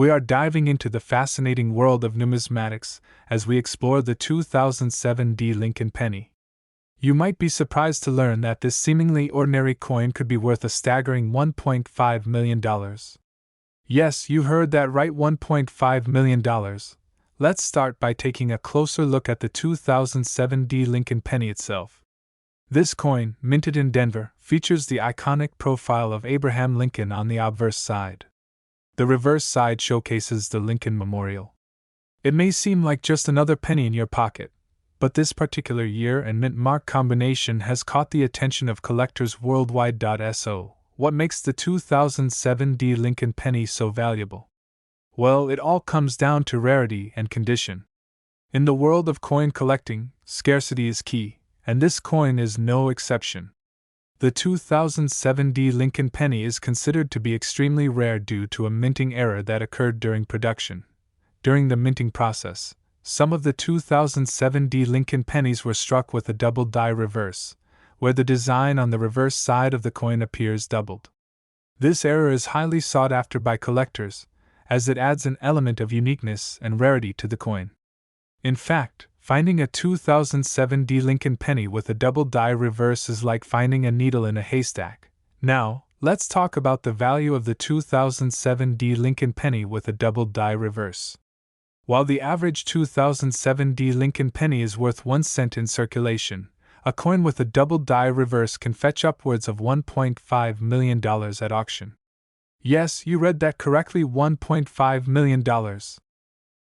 We are diving into the fascinating world of numismatics as we explore the 2007 D Lincoln penny. You might be surprised to learn that this seemingly ordinary coin could be worth a staggering $1.5 million. Yes, you heard that right, $1.5 million. Let's start by taking a closer look at the 2007 D Lincoln penny itself. This coin, minted in Denver, features the iconic profile of Abraham Lincoln on the obverse side. The reverse side showcases the Lincoln Memorial. It may seem like just another penny in your pocket, but this particular year and mint mark combination has caught the attention of collectors worldwide. So, what makes the 2007 D Lincoln penny so valuable? Well, it all comes down to rarity and condition. In the world of coin collecting, scarcity is key, and this coin is no exception. The 2007 D Lincoln penny is considered to be extremely rare due to a minting error that occurred during production. During the minting process, some of the 2007 D Lincoln pennies were struck with a double die reverse, where the design on the reverse side of the coin appears doubled. This error is highly sought after by collectors, as it adds an element of uniqueness and rarity to the coin. In fact, finding a 2007 D Lincoln penny with a double die reverse is like finding a needle in a haystack. Now, let's talk about the value of the 2007 D Lincoln penny with a double die reverse. While the average 2007 D Lincoln penny is worth 1 cent in circulation, a coin with a double die reverse can fetch upwards of $1.5 million at auction. Yes, you read that correctly, $1.5 million.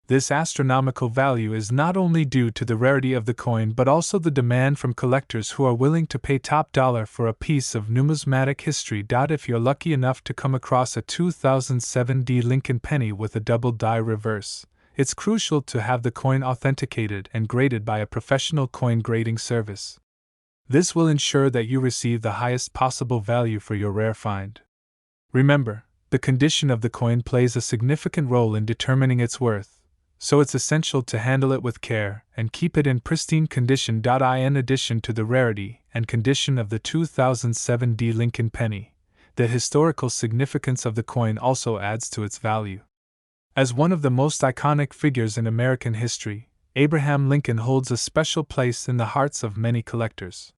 This astronomical value is not only due to the rarity of the coin but also the demand from collectors who are willing to pay top dollar for a piece of numismatic history. If you're lucky enough to come across a 2007 D Lincoln penny with a double die reverse, it's crucial to have the coin authenticated and graded by a professional coin grading service. This will ensure that you receive the highest possible value for your rare find. Remember, the condition of the coin plays a significant role in determining its worth, so it's essential to handle it with care and keep it in pristine condition. In addition to the rarity and condition of the 2007 D Lincoln penny, the historical significance of the coin also adds to its value. As one of the most iconic figures in American history, Abraham Lincoln holds a special place in the hearts of many collectors.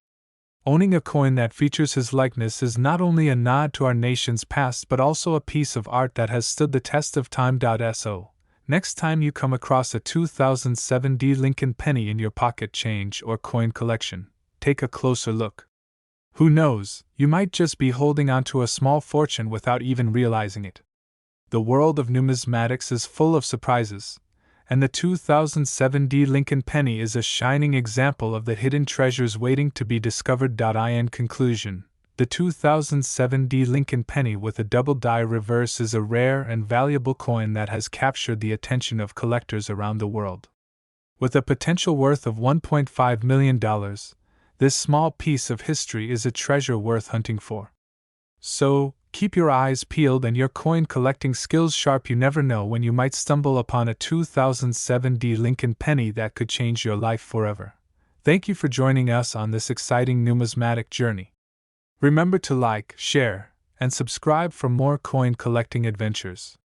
Owning a coin that features his likeness is not only a nod to our nation's past but also a piece of art that has stood the test of time. So, next time you come across a 2007 D Lincoln penny in your pocket change or coin collection, take a closer look. Who knows, you might just be holding onto a small fortune without even realizing it. The world of numismatics is full of surprises, and the 2007 D Lincoln penny is a shining example of the hidden treasures waiting to be discovered. In conclusion, the 2007 D Lincoln penny with a double die reverse is a rare and valuable coin that has captured the attention of collectors around the world. With a potential worth of $1.5 million, this small piece of history is a treasure worth hunting for. So, keep your eyes peeled and your coin collecting skills sharp. You never know when you might stumble upon a 2007 D Lincoln penny that could change your life forever. Thank you for joining us on this exciting numismatic journey. Remember to like, share, and subscribe for more coin collecting adventures.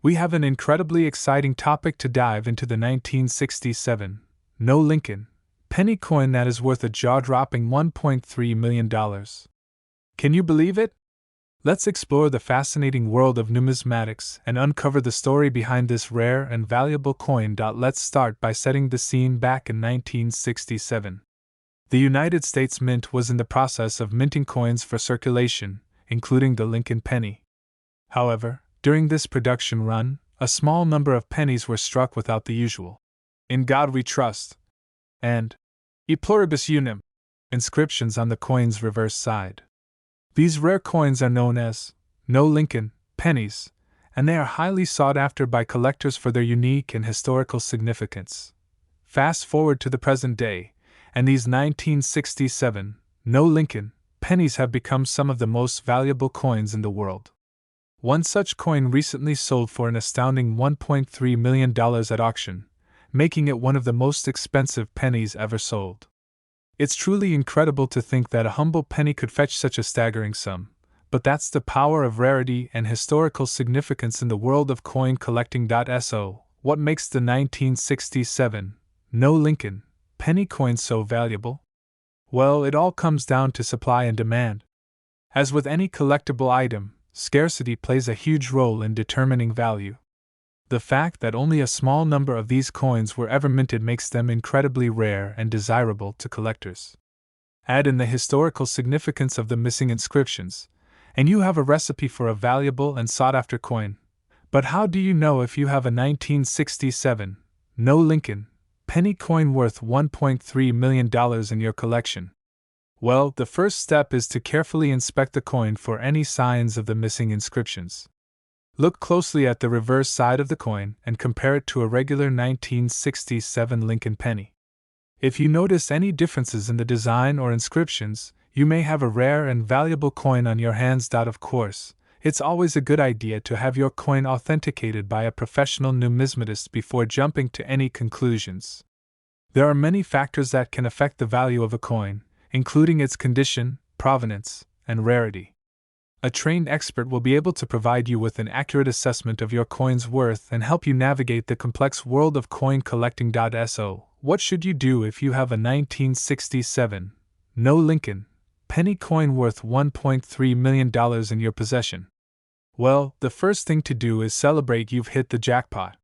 We have an incredibly exciting topic to dive into: the 1967 No Lincoln penny coin that is worth a jaw-dropping $1.3 million. Can you believe it? Let's explore the fascinating world of numismatics and uncover the story behind this rare and valuable coin. Let's start by setting the scene. Back in 1967, the United States Mint was in the process of minting coins for circulation, including the Lincoln penny. However, during this production run, a small number of pennies were struck without the usual "In God We Trust" and "E Pluribus Unum" inscriptions on the coin's reverse side. These rare coins are known as No Lincoln pennies, and they are highly sought after by collectors for their unique and historical significance. Fast forward to the present day, and these 1967 No Lincoln pennies have become some of the most valuable coins in the world. One such coin recently sold for an astounding $1.3 million at auction, making it one of the most expensive pennies ever sold. It's truly incredible to think that a humble penny could fetch such a staggering sum, but that's the power of rarity and historical significance in the world of coin collecting. So, what makes the 1967 No Lincoln penny coin so valuable? Well, it all comes down to supply and demand. As with any collectible item, scarcity plays a huge role in determining value. The fact that only a small number of these coins were ever minted makes them incredibly rare and desirable to collectors. Add in the historical significance of the missing inscriptions, and you have a recipe for a valuable and sought-after coin. But how do you know if you have a 1967 No Lincoln penny coin worth $1.3 million in your collection? Well, the first step is to carefully inspect the coin for any signs of the missing inscriptions. Look closely at the reverse side of the coin and compare it to a regular 1967 Lincoln penny. If you notice any differences in the design or inscriptions, you may have a rare and valuable coin on your hands. Of course, it's always a good idea to have your coin authenticated by a professional numismatist before jumping to any conclusions. There are many factors that can affect the value of a coin, including its condition, provenance, and rarity. A trained expert will be able to provide you with an accurate assessment of your coin's worth and help you navigate the complex world of coin collecting. So, what should you do if you have a 1967 No Lincoln penny coin worth $1.3 million in your possession? Well, the first thing to do is celebrate you've hit the jackpot.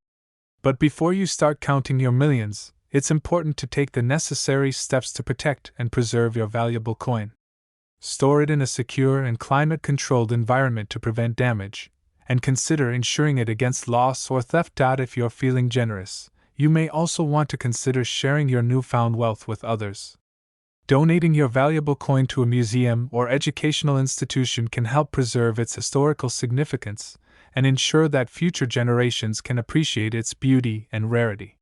But before you start counting your millions, it's important to take the necessary steps to protect and preserve your valuable coin. Store it in a secure and climate-controlled environment to prevent damage, and consider insuring it against loss or theft. If you're feeling generous, you may also want to consider sharing your newfound wealth with others. Donating your valuable coin to a museum or educational institution can help preserve its historical significance and ensure that future generations can appreciate its beauty and rarity.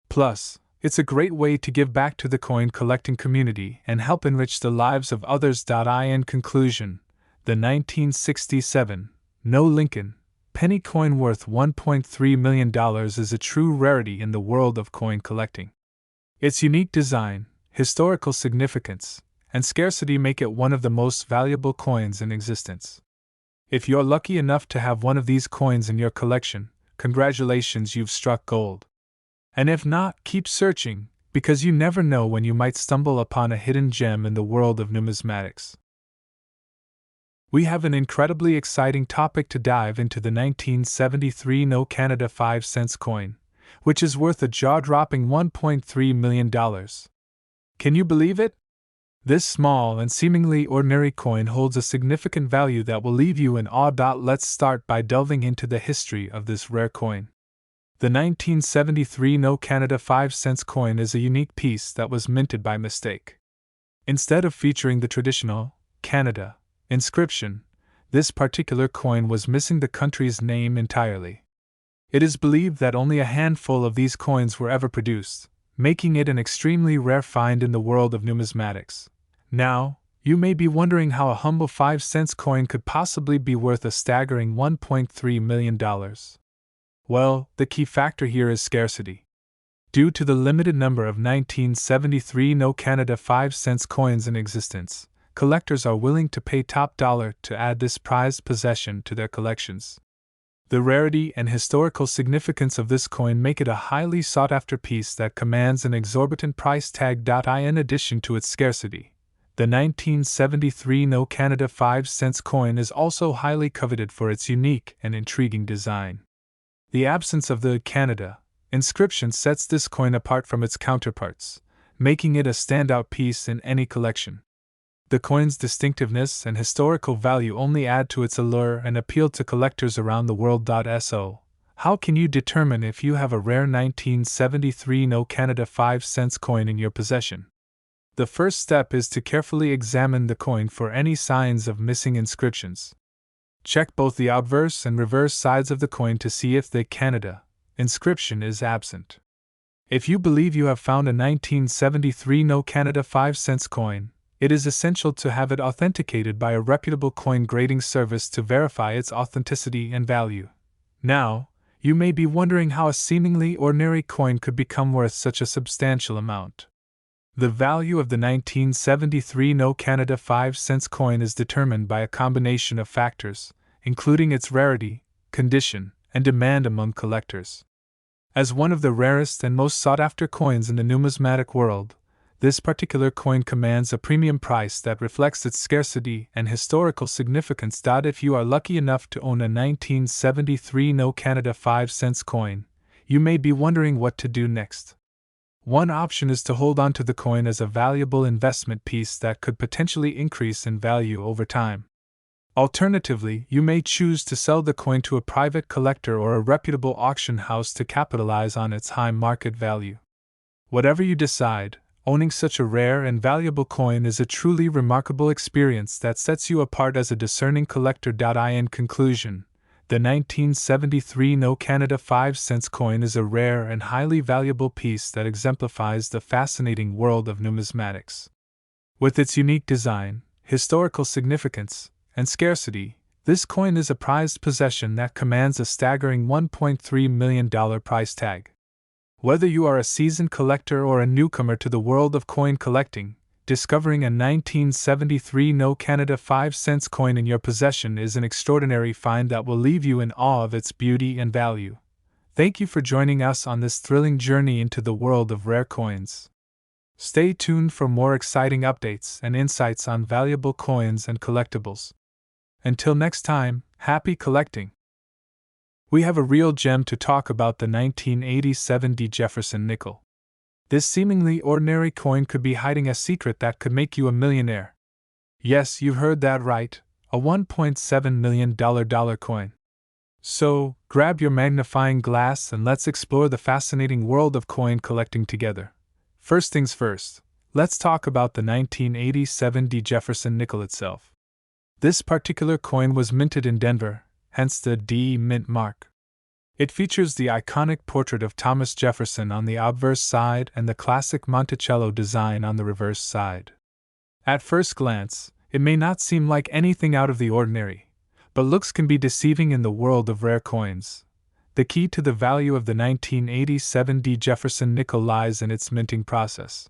Plus, it's a great way to give back to the coin collecting community and help enrich the lives of others. In conclusion, the 1967 No Lincoln penny coin worth $1.3 million is a true rarity in the world of coin collecting. Its unique design, historical significance, and scarcity make it one of the most valuable coins in existence. If you're lucky enough to have one of these coins in your collection, congratulations, you've struck gold. And if not, keep searching, because you never know when you might stumble upon a hidden gem in the world of numismatics. We have an incredibly exciting topic to dive into: the 1973 No Canada 5 cents coin, which is worth a jaw-dropping $1.3 million. Can you believe it? This small and seemingly ordinary coin holds a significant value that will leave you in awe. Let's start by delving into the history of this rare coin. The 1973 No Canada 5 cents coin is a unique piece that was minted by mistake. Instead of featuring the traditional Canada inscription, this particular coin was missing the country's name entirely. It is believed that only a handful of these coins were ever produced, making it an extremely rare find in the world of numismatics. Now, you may be wondering how a humble 5 cents coin could possibly be worth a staggering $1.3 million. Well, the key factor here is scarcity. Due to the limited number of 1973 No Canada 5 cents coins in existence, collectors are willing to pay top dollar to add this prized possession to their collections. The rarity and historical significance of this coin make it a highly sought-after piece that commands an exorbitant price tag. In addition to its scarcity, the 1973 No Canada 5 cents coin is also highly coveted for its unique and intriguing design. The absence of the Canada inscription sets this coin apart from its counterparts, making it a standout piece in any collection. The coin's distinctiveness and historical value only add to its allure and appeal to collectors around the world. So, how can you determine if you have a rare 1973 No Canada 5 cents coin in your possession? The first step is to carefully examine the coin for any signs of missing inscriptions. Check both the obverse and reverse sides of the coin to see if the Canada inscription is absent. If you believe you have found a 1973 No Canada 5 cents coin, it is essential to have it authenticated by a reputable coin grading service to verify its authenticity and value. Now, you may be wondering how a seemingly ordinary coin could become worth such a substantial amount. The value of the 1973 No Canada 5-cent coin is determined by a combination of factors, including its rarity, condition, and demand among collectors. As one of the rarest and most sought-after coins in the numismatic world, this particular coin commands a premium price that reflects its scarcity and historical significance. If you are lucky enough to own a 1973 No Canada 5-cent coin, you may be wondering what to do next. One option is to hold on to the coin as a valuable investment piece that could potentially increase in value over time. Alternatively, you may choose to sell the coin to a private collector or a reputable auction house to capitalize on its high market value. Whatever you decide, owning such a rare and valuable coin is a truly remarkable experience that sets you apart as a discerning collector. In conclusion, the 1973 No Canada 5-cent coin is a rare and highly valuable piece that exemplifies the fascinating world of numismatics. With its unique design, historical significance, and scarcity, this coin is a prized possession that commands a staggering $1.3 million price tag. Whether you are a seasoned collector or a newcomer to the world of coin collecting, discovering a 1973 No Canada 5-cent coin in your possession is an extraordinary find that will leave you in awe of its beauty and value. Thank you for joining us on this thrilling journey into the world of rare coins. Stay tuned for more exciting updates and insights on valuable coins and collectibles. Until next time, happy collecting! We have a real gem to talk about: the 1987 D Jefferson Nickel. This seemingly ordinary coin could be hiding a secret that could make you a millionaire. Yes, you heard that right, a $1.7 million dollar coin. So, grab your magnifying glass and let's explore the fascinating world of coin collecting together. First things first, let's talk about the 1987 D Jefferson Nickel itself. This particular coin was minted in Denver, hence the D mint mark. It features the iconic portrait of Thomas Jefferson on the obverse side and the classic Monticello design on the reverse side. At first glance, it may not seem like anything out of the ordinary, but looks can be deceiving in the world of rare coins. The key to the value of the 1987 D Jefferson Nickel lies in its minting process.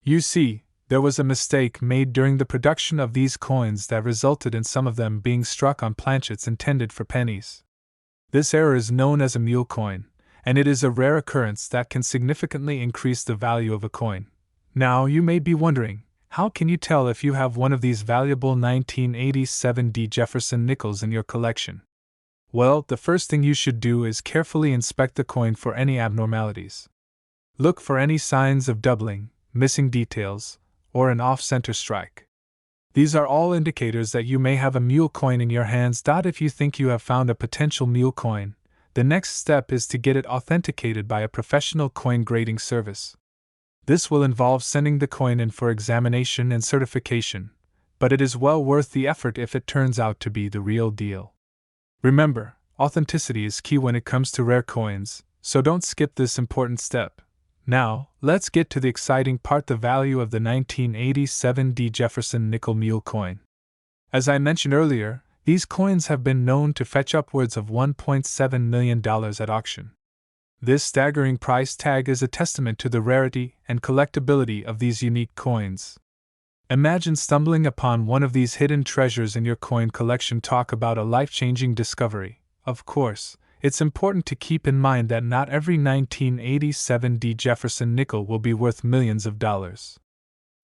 You see, there was a mistake made during the production of these coins that resulted in some of them being struck on planchets intended for pennies. This error is known as a mule coin, and it is a rare occurrence that can significantly increase the value of a coin. Now, you may be wondering, how can you tell if you have one of these valuable 1987 D Jefferson nickels in your collection? Well, the first thing you should do is carefully inspect the coin for any abnormalities. Look for any signs of doubling, missing details, or an off-center strike. These are all indicators that you may have a mule coin in your hands. If you think you have found a potential mule coin, the next step is to get it authenticated by a professional coin grading service. This will involve sending the coin in for examination and certification, but it is well worth the effort if it turns out to be the real deal. Remember, authenticity is key when it comes to rare coins, so don't skip this important step. Now, let's get to the exciting part: the value of the 1987 D Jefferson Nickel Mule coin. As I mentioned earlier, these coins have been known to fetch upwards of $1.7 million at auction. This staggering price tag is a testament to the rarity and collectability of these unique coins. Imagine stumbling upon one of these hidden treasures in your coin collection. Talk about a life-changing discovery. Of course, it's important to keep in mind that not every 1987 D Jefferson nickel will be worth millions of dollars.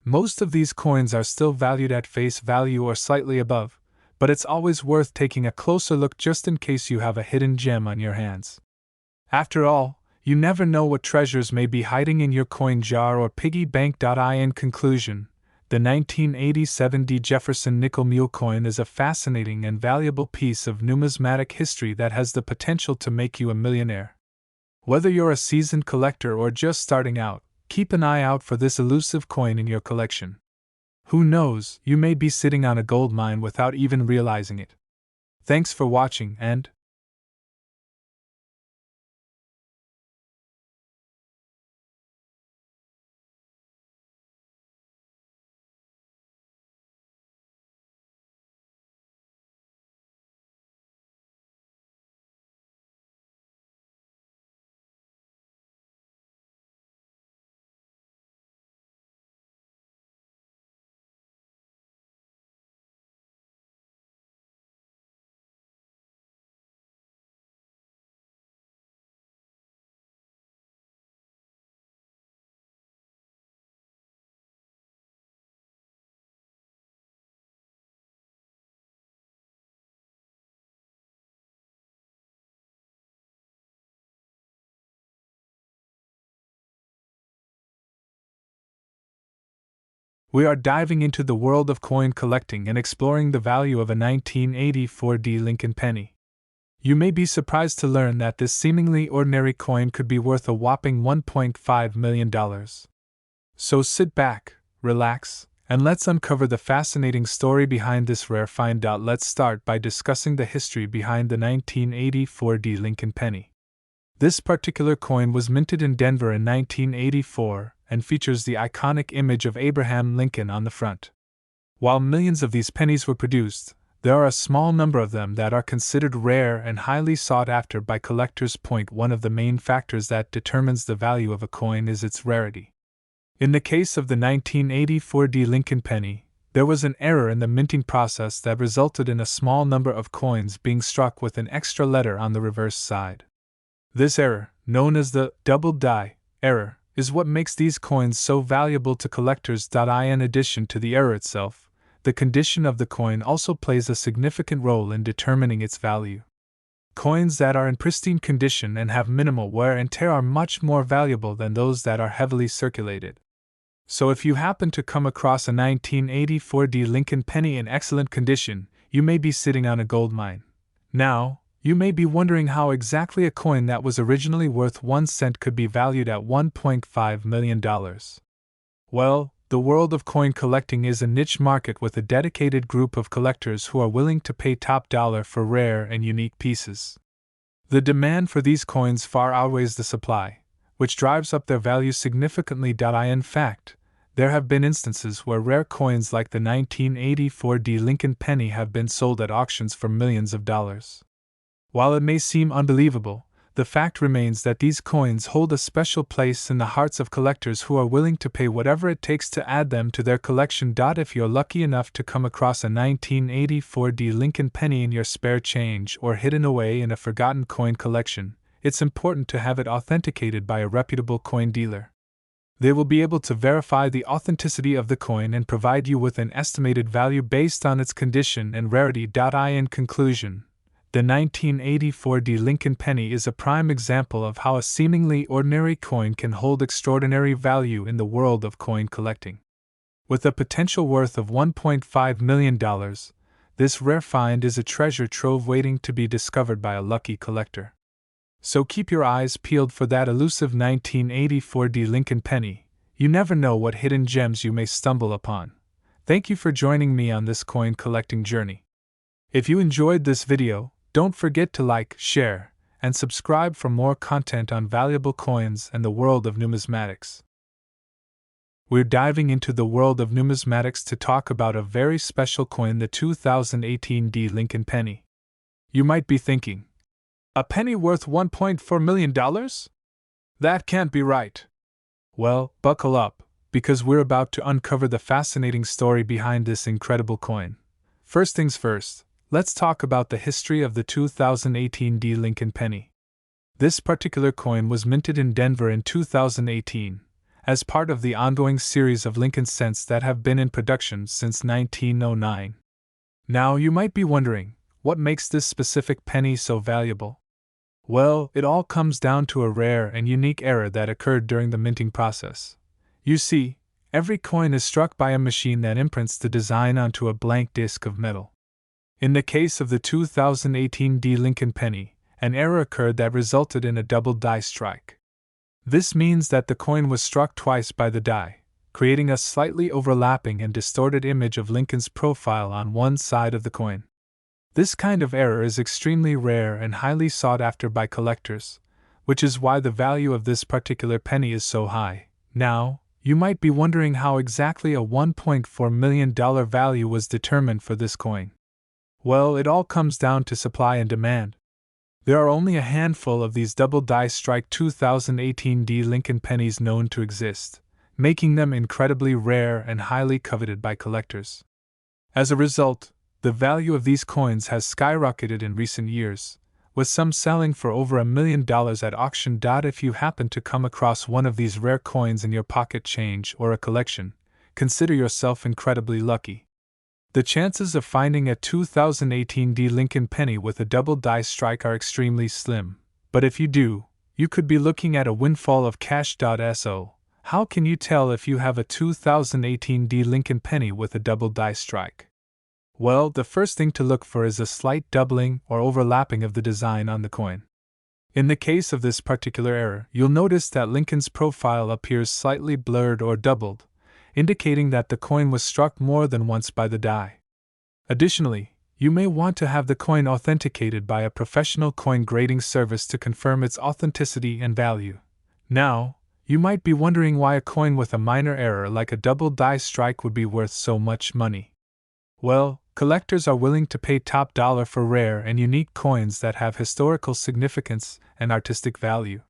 Most of these coins are still valued at face value or slightly above, but it's always worth taking a closer look just in case you have a hidden gem on your hands. After all, you never know what treasures may be hiding in your coin jar or piggy bank. In conclusion, the 1987 D Jefferson Nickel Mule coin is a fascinating and valuable piece of numismatic history that has the potential to make you a millionaire. Whether you're a seasoned collector or just starting out, keep an eye out for this elusive coin in your collection. Who knows, you may be sitting on a gold mine without even realizing it. Thanks for watching, and We are diving into the world of coin collecting and exploring the value of a 1984 D Lincoln penny. You may be surprised to learn that this seemingly ordinary coin could be worth a whopping $1.5 million. So sit back, relax, and let's uncover the fascinating story behind this rare find. Let's start by discussing the history behind the 1984 D Lincoln penny. This particular coin was minted in Denver in 1984 and features the iconic image of Abraham Lincoln on the front. While millions of these pennies were produced, there are a small number of them that are considered rare and highly sought after by collectors. One of the main factors that determines the value of a coin is its rarity. In the case of the 1984 D Lincoln penny, there was an error in the minting process that resulted in a small number of coins being struck with an extra letter on the reverse side. This error, known as the double die error, is what makes these coins so valuable to collectors. In addition to the error itself, the condition of the coin also plays a significant role in determining its value. Coins that are in pristine condition and have minimal wear and tear are much more valuable than those that are heavily circulated. So if you happen to come across a 1984 D Lincoln penny in excellent condition, you may be sitting on a gold mine. Now, you may be wondering how exactly a coin that was originally worth 1 cent could be valued at $1.5 million. Well, the world of coin collecting is a niche market with a dedicated group of collectors who are willing to pay top dollar for rare and unique pieces. The demand for these coins far outweighs the supply, which drives up their value significantly. In fact, there have been instances where rare coins like the 1984 D Lincoln penny have been sold at auctions for millions of dollars. While it may seem unbelievable, the fact remains that these coins hold a special place in the hearts of collectors who are willing to pay whatever it takes to add them to their collection. If you're lucky enough to come across a 1984 D Lincoln penny in your spare change or hidden away in a forgotten coin collection, it's important to have it authenticated by a reputable coin dealer. They will be able to verify the authenticity of the coin and provide you with an estimated value based on its condition and rarity. In conclusion, the 1984 D Lincoln penny is a prime example of how a seemingly ordinary coin can hold extraordinary value in the world of coin collecting. With a potential worth of $1.5 million, this rare find is a treasure trove waiting to be discovered by a lucky collector. So keep your eyes peeled for that elusive 1984 D Lincoln penny. You never know what hidden gems you may stumble upon. Thank you for joining me on this coin collecting journey. If you enjoyed this video, don't forget to like, share, and subscribe for more content on valuable coins and the world of numismatics. We're diving into the world of numismatics to talk about a very special coin, the 2018 D Lincoln penny. You might be thinking, a penny worth $1.4 million? That can't be right. Well, buckle up, because we're about to uncover the fascinating story behind this incredible coin. First things first, let's talk about the history of the 2018 D Lincoln penny. This particular coin was minted in Denver in 2018, as part of the ongoing series of Lincoln cents that have been in production since 1909. Now you might be wondering, what makes this specific penny so valuable? Well, it all comes down to a rare and unique error that occurred during the minting process. You see, every coin is struck by a machine that imprints the design onto a blank disc of metal. In the case of the 2018 D Lincoln penny, an error occurred that resulted in a double die strike. This means that the coin was struck twice by the die, creating a slightly overlapping and distorted image of Lincoln's profile on one side of the coin. This kind of error is extremely rare and highly sought after by collectors, which is why the value of this particular penny is so high. Now, you might be wondering how exactly a $1.4 million value was determined for this coin. Well, it all comes down to supply and demand. There are only a handful of these double die strike 2018 D Lincoln pennies known to exist, making them incredibly rare and highly coveted by collectors. As a result, the value of these coins has skyrocketed in recent years, with some selling for over $1 million at auction. If you happen to come across one of these rare coins in your pocket change or a collection, consider yourself incredibly lucky. The chances of finding a 2018 D Lincoln penny with a double die strike are extremely slim, but if you do, you could be looking at a windfall of cash. So, How can you tell if you have a 2018 D Lincoln penny with a double die strike? Well, the first thing to look for is a slight doubling or overlapping of the design on the coin. In the case of this particular error, you'll notice that Lincoln's profile appears slightly blurred or doubled, indicating that the coin was struck more than once by the die. Additionally, you may want to have the coin authenticated by a professional coin grading service to confirm its authenticity and value. Now, you might be wondering why a coin with a minor error like a double die strike would be worth so much money. Well, collectors are willing to pay top dollar for rare and unique coins that have historical significance and artistic value.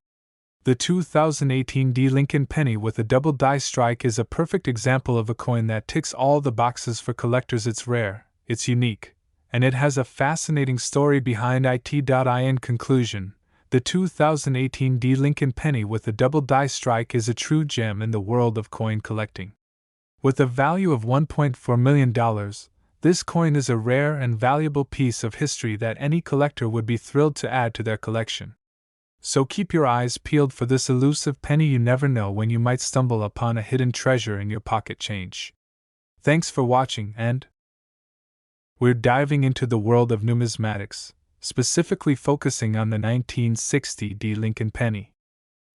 The 2018 D Lincoln penny with a double die strike is a perfect example of a coin that ticks all the boxes for collectors. It's rare, it's unique, and it has a fascinating story behind it. In conclusion, the 2018 D Lincoln penny with a double die strike is a true gem in the world of coin collecting. With a value of $1.4 million, this coin is a rare and valuable piece of history that any collector would be thrilled to add to their collection. So keep your eyes peeled for this elusive penny. You never know when you might stumble upon a hidden treasure in your pocket change. Thanks for watching, and we're diving into the world of numismatics, specifically focusing on the 1960 D Lincoln penny.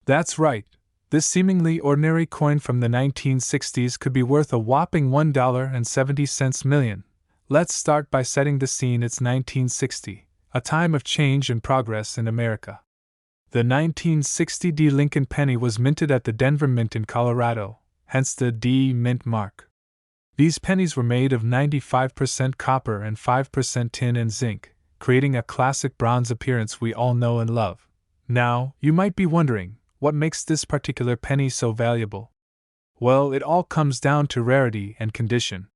That's right, this seemingly ordinary coin from the 1960s could be worth a whopping $1.70 million. Let's start by setting the scene. It's 1960, a time of change and progress in America. The 1960 D Lincoln penny was minted at the Denver Mint in Colorado, hence the D Mint mark. These pennies were made of 95% copper and 5% tin and zinc, creating a classic bronze appearance we all know and love. Now, you might be wondering, what makes this particular penny so valuable? Well, it all comes down to rarity and condition.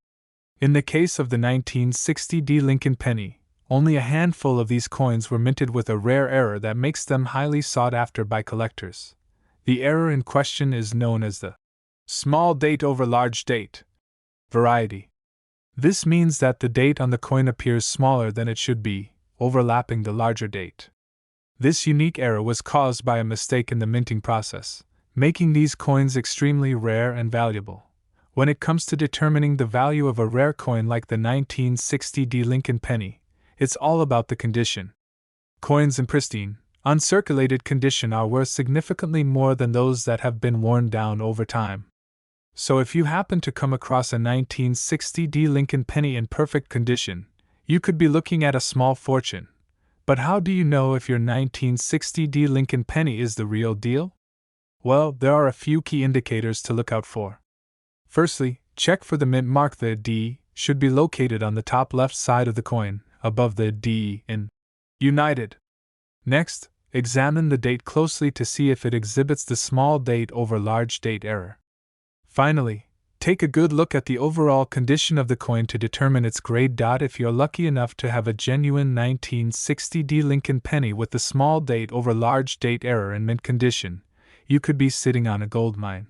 In the case of the 1960 D Lincoln penny, only a handful of these coins were minted with a rare error that makes them highly sought after by collectors. The error in question is known as the small date over large date variety. This means that the date on the coin appears smaller than it should be, overlapping the larger date. This unique error was caused by a mistake in the minting process, making these coins extremely rare and valuable. When it comes to determining the value of a rare coin like the 1960 D Lincoln penny, it's all about the condition. Coins in pristine, uncirculated condition are worth significantly more than those that have been worn down over time. So if you happen to come across a 1960 D Lincoln penny in perfect condition, you could be looking at a small fortune. But how do you know if your 1960 D Lincoln penny is the real deal? Well, there are a few key indicators to look out for. Firstly, check for the mint mark. The D should be located on the top left side of the coin, above the D in United. Next, examine the date closely to see if it exhibits the small date over large date error. Finally, take a good look at the overall condition of the coin to determine its grade. If you're lucky enough to have a genuine 1960 D Lincoln penny with the small date over large date error in mint condition, you could be sitting on a gold mine.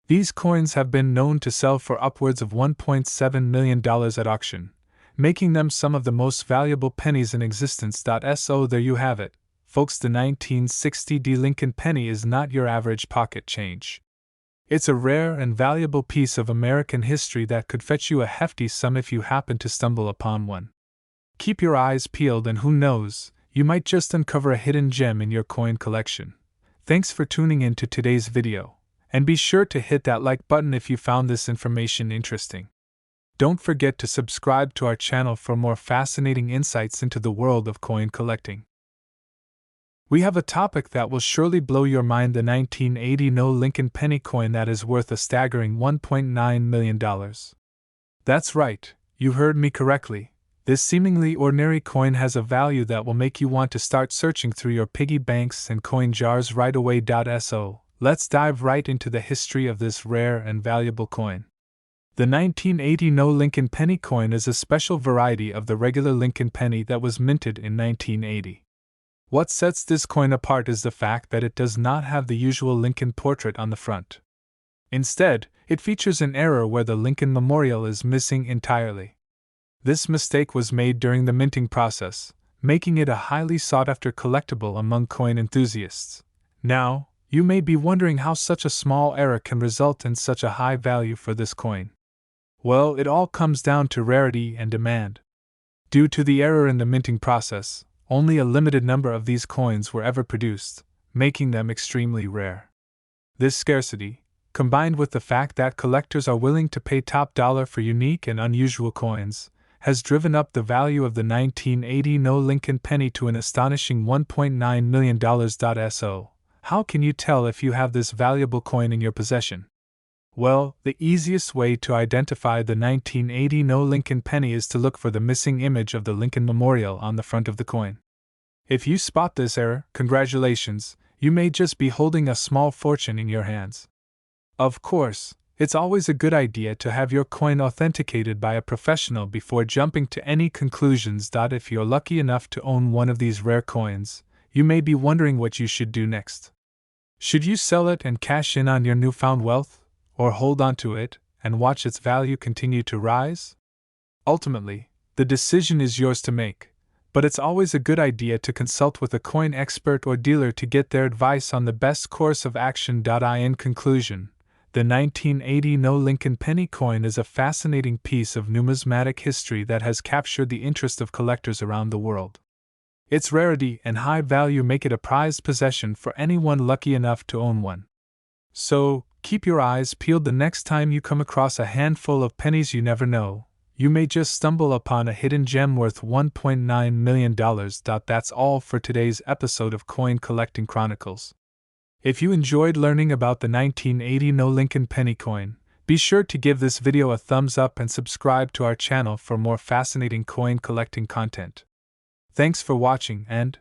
These coins have been known to sell for upwards of $1.7 million at auction, making them some of the most valuable pennies in existence. So there you have it, folks. The 1960 D Lincoln penny is not your average pocket change. It's a rare and valuable piece of American history that could fetch you a hefty sum if you happen to stumble upon one. Keep your eyes peeled, and who knows, you might just uncover a hidden gem in your coin collection. Thanks for tuning in to today's video, and be sure to hit that like button if you found this information interesting. Don't forget to subscribe to our channel for more fascinating insights into the world of coin collecting. We have a topic that will surely blow your mind: the 1980 No Lincoln penny coin that is worth a staggering $1.9 million. That's right, you heard me correctly. This seemingly ordinary coin has a value that will make you want to start searching through your piggy banks and coin jars right away. So, let's dive right into the history of this rare and valuable coin. The 1980 No Lincoln penny coin is a special variety of the regular Lincoln penny that was minted in 1980. What sets this coin apart is the fact that it does not have the usual Lincoln portrait on the front. Instead, it features an error where the Lincoln memorial is missing entirely. This mistake was made during the minting process, making it a highly sought-after collectible among coin enthusiasts. Now, You may be wondering how such a small error can result in such a high value for this coin. Well, it all comes down to rarity and demand. Due to the error in the minting process, only a limited number of these coins were ever produced, making them extremely rare. This scarcity, combined with the fact that collectors are willing to pay top dollar for unique and unusual coins, has driven up the value of the 1980 No Lincoln penny to an astonishing $1.9 million. So, how can you tell if you have this valuable coin in your possession? Well, the easiest way to identify the 1980 No Lincoln penny is to look for the missing image of the Lincoln Memorial on the front of the coin. If you spot this error, congratulations, you may just be holding a small fortune in your hands. Of course, it's always a good idea to have your coin authenticated by a professional before jumping to any conclusions. If you're lucky enough to own one of these rare coins, you may be wondering what you should do next. Should you sell it and cash in on your newfound wealth, or hold on to it and watch its value continue to rise? Ultimately, the decision is yours to make, but it's always a good idea to consult with a coin expert or dealer to get their advice on the best course of action. In conclusion, the 1980 No Lincoln penny coin is a fascinating piece of numismatic history that has captured the interest of collectors around the world. Its rarity and high value make it a prized possession for anyone lucky enough to own one. So, keep your eyes peeled the next time you come across a handful of pennies. You never know, you may just stumble upon a hidden gem worth $1.9 million. That's all for today's episode of Coin Collecting Chronicles. If you enjoyed learning about the 1980 No Lincoln penny coin, be sure to give this video a thumbs up and subscribe to our channel for more fascinating coin collecting content. Thanks for watching and